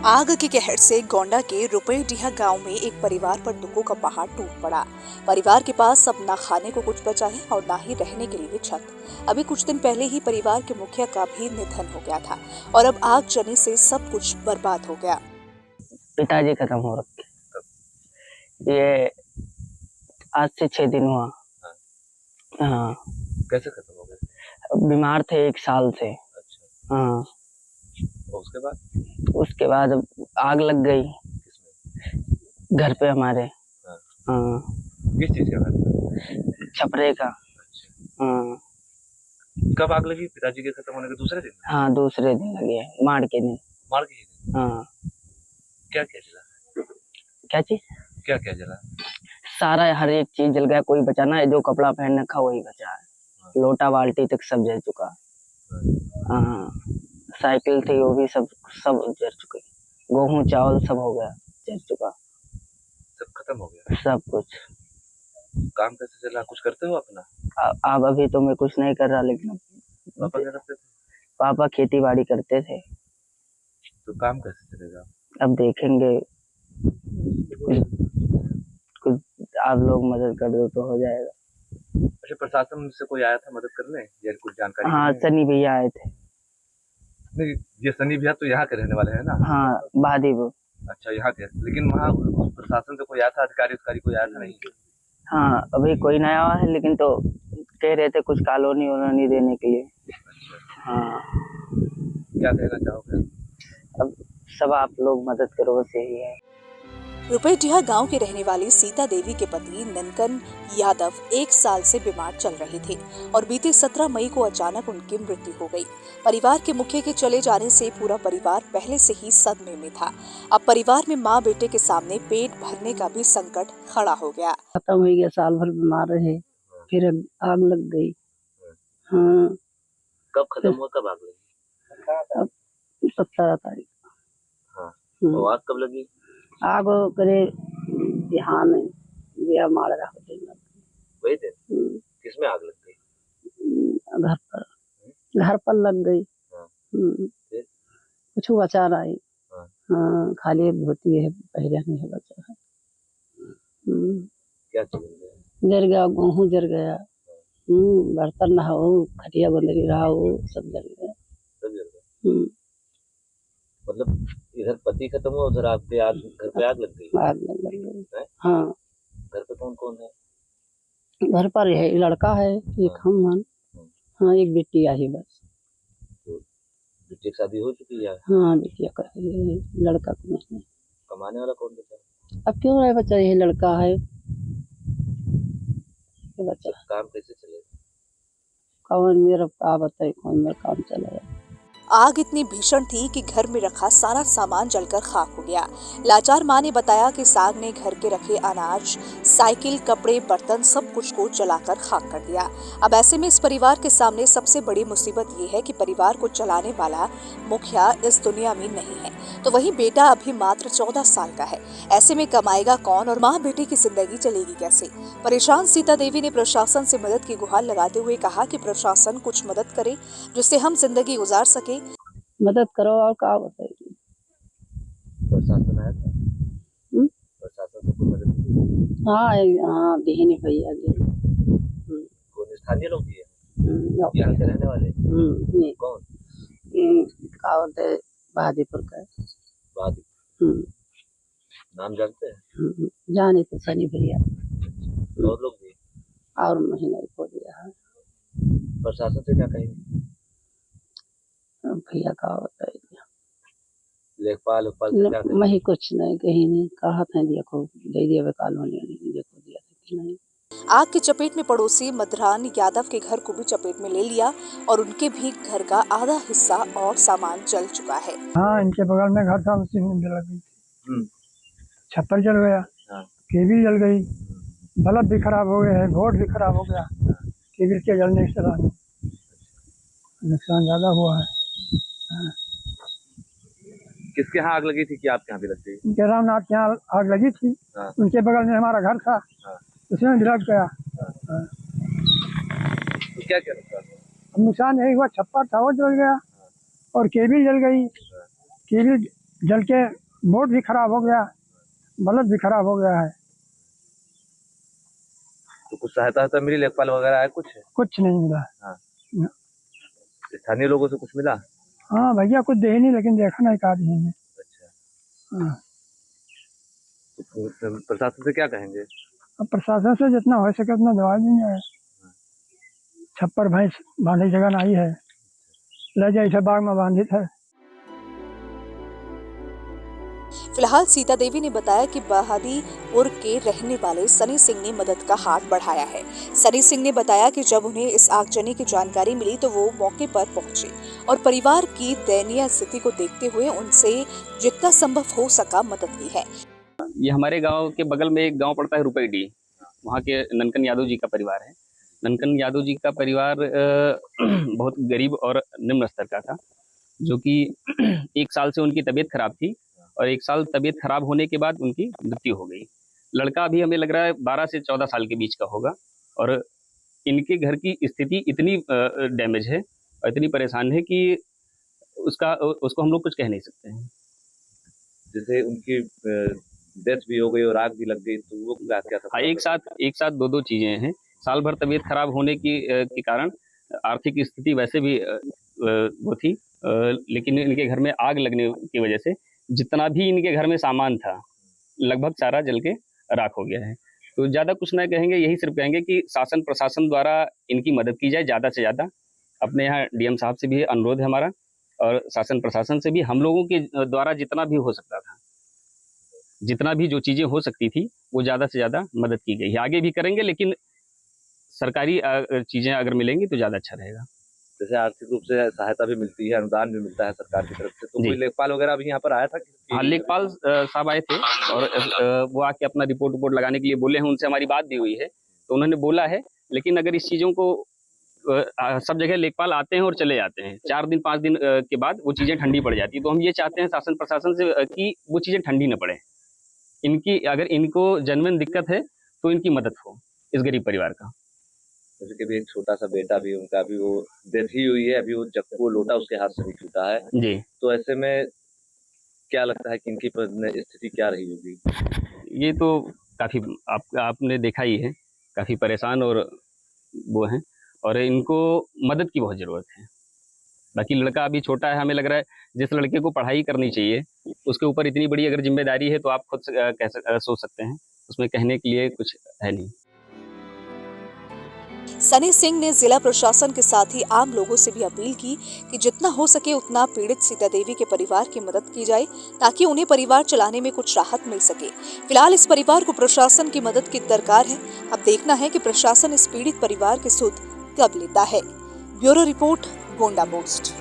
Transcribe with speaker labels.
Speaker 1: आग के कहर से गोंडा के रुपएडीहा गांव में एक परिवार पर दुखों का पहाड़ टूट पड़ा। परिवार के पास अब ना खाने को कुछ बचा है और ना ही रहने के लिए छत। अभी कुछ दिन पहले ही परिवार के मुखिया का भी निधन हो गया था और अब आग जलने से सब कुछ बर्बाद हो गया।
Speaker 2: पिताजी खत्म हो रखे। ये आज से 6 दिन हुआ। हाँ।
Speaker 3: कैसे खत्म हो गए?
Speaker 2: बीमार थे 1 साल से।
Speaker 3: अच्छा।
Speaker 2: हाँ।
Speaker 3: और
Speaker 2: उसके बाद आग लग गई।
Speaker 3: किसमें?
Speaker 2: घर पे हमारे।
Speaker 3: हाँ।
Speaker 2: हाँ।
Speaker 3: किस चीज का घर था?
Speaker 2: छपरे का।
Speaker 3: अच्छा।
Speaker 2: हाँ।
Speaker 3: कब आग लगी? पिताजी के खत्म होने के दूसरे दिन?
Speaker 2: हाँ, दूसरे दिन लगी है, मार के दिन।
Speaker 3: मार के दिन?
Speaker 2: हाँ।
Speaker 3: क्या क्या जला?
Speaker 2: क्या चीज?
Speaker 3: क्या क्या जला?
Speaker 2: सारा हर एक चीज जल गया, कोई बचा ना है। जो कपड़ा पहन रखा वही बचा है।
Speaker 3: हाँ।
Speaker 2: लोटा बाल्टी तक सब जल चुका। हाँ। साइकिल थी वो भी सब जल चुकी। गेहूं चावल सब हो गया, जल चुका।
Speaker 3: सब खत्म हो गया?
Speaker 2: सब कुछ।
Speaker 3: काम कैसे चला? कुछ करते हो अपना?
Speaker 2: अब अभी तो मैं कुछ नहीं कर रहा, लेकिन
Speaker 3: पापा क्या करते थे?
Speaker 2: पापा खेती बाड़ी करते थे।
Speaker 3: तो काम कैसे चलेगा?
Speaker 2: अब देखेंगे, कुछ आप लोग मदद कर दो तो हो जाएगा।
Speaker 3: अच्छा, प्रशासन से कोई आया था मदद करने या कुछ जानकारी?
Speaker 2: हाँ, सनी भैया आए थे।
Speaker 3: नहीं, ये सनी भैया तो यहाँ के रहने वाले हैं ना?
Speaker 2: हाँ, बादीपुर।
Speaker 3: अच्छा, यहाँ के। लेकिन वहाँ प्रशासन से कोई आया था? अधिकारी कोई आया था? नहीं।
Speaker 2: हाँ, अभी कोई नया आया है, लेकिन तो कह रहे थे कुछ कॉलोनी वोलोनी देने के लिए।
Speaker 3: अच्छा।
Speaker 2: हाँ।
Speaker 3: क्या कहना चाहोगे?
Speaker 2: अब सब आप लोग मदद करो, बस यही है।
Speaker 1: रुपएडीहा गांव के रहने वाली सीता देवी के पति ननकन यादव 1 साल से बीमार चल रहे थे और बीते 17 मई को अचानक उनकी मृत्यु हो गई। परिवार के मुखिया के चले जाने से पूरा परिवार पहले से ही सदमे में था। अब परिवार में मां बेटे के सामने पेट भरने का भी संकट खड़ा हो गया।
Speaker 4: खत्म हो गया, साल भर बीमार रहे, फिर आग लग गई। हाँ।
Speaker 3: कब खत्म हुआ? कब आग लगी?
Speaker 4: अब 17 तारीख।
Speaker 3: हाँ। तो आग कब लगी?
Speaker 4: आग करे बिहान गया मारा होटल में।
Speaker 3: वही दिन? किसमें आग लग गई?
Speaker 4: घर पर लग गई।
Speaker 3: हाँ।
Speaker 4: कुछ बचा रही।
Speaker 3: हाँ।
Speaker 4: हाँ, खाली धोती है, पहले नहीं है बचा है।
Speaker 3: क्या चीज
Speaker 4: जल गया? गेहूं जल गया। बर्तन ना हो, खटिया बंदरी रहा हो, सब जल गया।
Speaker 3: सब जल गया? मतलब इधर पति खत्म हुआ, उधर आपके घर पे आग लग गई?
Speaker 4: आग लग गई। हाँ।
Speaker 3: घर पे कौन कौन है?
Speaker 4: घर पर है, लड़का है एक, हम हैं। हाँ, एक बिटिया है बस।
Speaker 3: तो बिटिया की शादी हो चुकी है?
Speaker 4: हाँ, बिटिया का है, लड़का को नहीं।
Speaker 3: कमाने वाला कौन बचा?
Speaker 4: अब क्यों रहे बच्चा, यही लड़का है बच्चा।
Speaker 3: काम कैसे चलेगा?
Speaker 4: कौन मेरा आप बताइए, कौन मेरा काम चलेगा?
Speaker 1: आग इतनी भीषण थी कि घर में रखा सारा सामान जलकर खाक हो गया। लाचार मां ने बताया कि इस आग ने घर के रखे अनाज, साइकिल, कपड़े, बर्तन सब कुछ को जलाकर खाक कर दिया। अब ऐसे में इस परिवार के सामने सबसे बड़ी मुसीबत ये है कि परिवार को चलाने वाला मुखिया इस दुनिया में नहीं है, तो वही बेटा अभी मात्र 14 साल का है। ऐसे में कमाएगा कौन और माँ बेटे की जिंदगी चलेगी कैसे? परेशान सीता देवी ने प्रशासन से मदद की गुहार लगाते हुए कहा कि प्रशासन कुछ मदद करे जिससे हम जिंदगी गुजार सके।
Speaker 4: मदद करो और क्या बताइए।
Speaker 3: प्रशासन आया था? प्रशासन से कोई मदद नहीं?
Speaker 4: हाँ, बहन भैया
Speaker 3: कौन स्थानीय लोग दिए? यहाँ के रहने वाले? कौन?
Speaker 4: क्या बोलते हैं, बहादुरपुर का।
Speaker 3: बहादुर। नाम जानते हैं?
Speaker 4: जाने तो सनी भैया।
Speaker 3: और लोग दिए?
Speaker 4: और महीना को दिया है।
Speaker 3: प्रशासन से क्या कहेंगे?
Speaker 4: भैया का बताइए।
Speaker 3: लेखपाल से क्या कहेंगे?
Speaker 4: मैं कुछ नहीं, कहीं नहीं कहा था, देखो दे दिया कॉलोनी, देखो दिया था नहीं।
Speaker 1: आग की चपेट में पड़ोसी मधरान यादव के घर को भी चपेट में ले लिया और उनके भी घर का आधा हिस्सा और सामान जल चुका है।
Speaker 5: हाँ, इनके बगल में घर था, उसी में जल गई। छप्पर जल गया। केबिल जल गई। बल्ब भी खराब हो गया है, बोर्ड भी खराब हो गया। केबिल के जलने से नुकसान ज्यादा हुआ है। हाँ।
Speaker 3: किसके यहाँ आग लगी थी कि आपके यहाँ भी लग गई?
Speaker 5: इनके रामनाथ के यहाँ आग लगी थी। उनके बगल में हमारा घर था। उसमें भी लग गया।
Speaker 3: तो क्या क्या नुकसान?
Speaker 5: नुकसान यही हुआ, छप्पर था वो जल गया और केबिल जल गई। केबिल जल के बोट भी खराब हो गया, बल्ब भी खराब हो गया है।
Speaker 3: तो कुछ सहायता मिली, लेखपाल वगैरह है कुछ?
Speaker 5: कुछ नहीं मिला।
Speaker 3: स्थानीय लोगों से कुछ मिला?
Speaker 5: हाँ भैया कुछ दे ही नहीं, लेकिन देखा नहीं कहा देंगे।
Speaker 3: अच्छा।
Speaker 5: हाँ।
Speaker 3: तो प्रशासन से क्या कहेंगे?
Speaker 5: अब प्रशासन से जितना हो सके उतना दवा देंगे। छप्पर भैंस बांधे जगह नहीं है, ले जाए इसे बाग में बांधित है।
Speaker 1: फिलहाल सीता देवी ने बताया कि बहादीपुर के रहने वाले सनी सिंह ने मदद का हाथ बढ़ाया है। सनी सिंह ने बताया कि जब उन्हें इस आगजनी की जानकारी मिली तो वो मौके पर पहुंचे और परिवार की दयनीय स्थिति को देखते हुए उनसे जितना संभव हो सका मदद की है।
Speaker 6: ये हमारे गांव के बगल में एक गांव पड़ता है रुपईडी, वहाँ के ननकन यादव जी का परिवार है। ननकन यादव जी का परिवार बहुत गरीब और निम्न स्तर का था, जो कि 1 साल से उनकी तबीयत खराब थी और 1 साल तबीयत खराब होने के बाद उनकी मृत्यु हो गई। लड़का अभी हमें लग रहा है 12 से 14 साल के बीच का होगा और इनके घर की स्थिति इतनी डैमेज है और इतनी परेशान है कि उसको हम लोग कुछ कह नहीं सकते हैं।
Speaker 3: जैसे उनकी डेथ भी हो गई और आग भी लग गई, तो वो क्या था?
Speaker 6: एक साथ दो चीजें हैं। साल भर तबीयत खराब होने के कारण आर्थिक स्थिति वैसे भी वो थी, लेकिन इनके घर में आग लगने की वजह से जितना भी इनके घर में सामान था लगभग सारा जल के राख हो गया है। तो ज़्यादा कुछ ना कहेंगे, यही सिर्फ कहेंगे कि शासन प्रशासन द्वारा इनकी मदद की जाए ज़्यादा से ज़्यादा। अपने यहाँ डीएम साहब से भी अनुरोध है हमारा और शासन प्रशासन से भी, हम लोगों के द्वारा जितना भी हो सकता था, जितना भी जो चीज़ें हो सकती थी वो ज़्यादा से ज़्यादा मदद की गई है। आगे भी करेंगे, लेकिन सरकारी चीज़ें अगर मिलेंगी तो ज़्यादा अच्छा रहेगा।
Speaker 3: जैसे आर्थिक रूप से सहायता भी मिलती है, अनुदान भी मिलता है सरकार की तरफ से, तो कोई लेखपाल वगैरह भी यहाँ पर आया था?
Speaker 6: हाँ, लेखपाल साहब आए थे और वो आके अपना रिपोर्ट लगाने के लिए बोले हैं। उनसे हमारी बात भी हुई है, तो उन्होंने बोला है, लेकिन अगर इस चीज़ों को सब जगह लेखपाल आते हैं और चले जाते हैं, 4 दिन 5 दिन के बाद वो चीज़ें ठंडी पड़ जाती है। तो हम ये चाहते हैं शासन प्रशासन से कि वो चीज़ें ठंडी न पड़े। इनकी अगर इनको जेन्युइन दिक्कत है तो इनकी मदद हो इस गरीब परिवार का।
Speaker 3: जैसे कि भी एक छोटा सा बेटा भी उनका, अभी वो डेथ ही हुई है, अभी वो वो लोटा उसके हाथ से भी छूटा है
Speaker 6: जी।
Speaker 3: तो ऐसे में क्या लगता है कि इनकी स्थिति क्या रही होगी?
Speaker 6: ये तो काफ़ी आपने देखा ही है, काफ़ी परेशान और वो हैं और इनको मदद की बहुत ज़रूरत है। बाकी लड़का अभी छोटा है, हमें लग रहा है जिस लड़के को पढ़ाई करनी चाहिए उसके ऊपर इतनी बड़ी अगर जिम्मेदारी है तो आप खुद सोच सकते हैं, उसमें कहने के लिए कुछ है नहीं।
Speaker 1: सनी सिंह ने जिला प्रशासन के साथ ही आम लोगों से भी अपील की कि जितना हो सके उतना पीड़ित सीता देवी के परिवार की मदद की जाए ताकि उन्हें परिवार चलाने में कुछ राहत मिल सके। फिलहाल इस परिवार को प्रशासन की मदद की दरकार है। अब देखना है कि प्रशासन इस पीड़ित परिवार की सुध कब लेता है। Bureau report, Gonda post.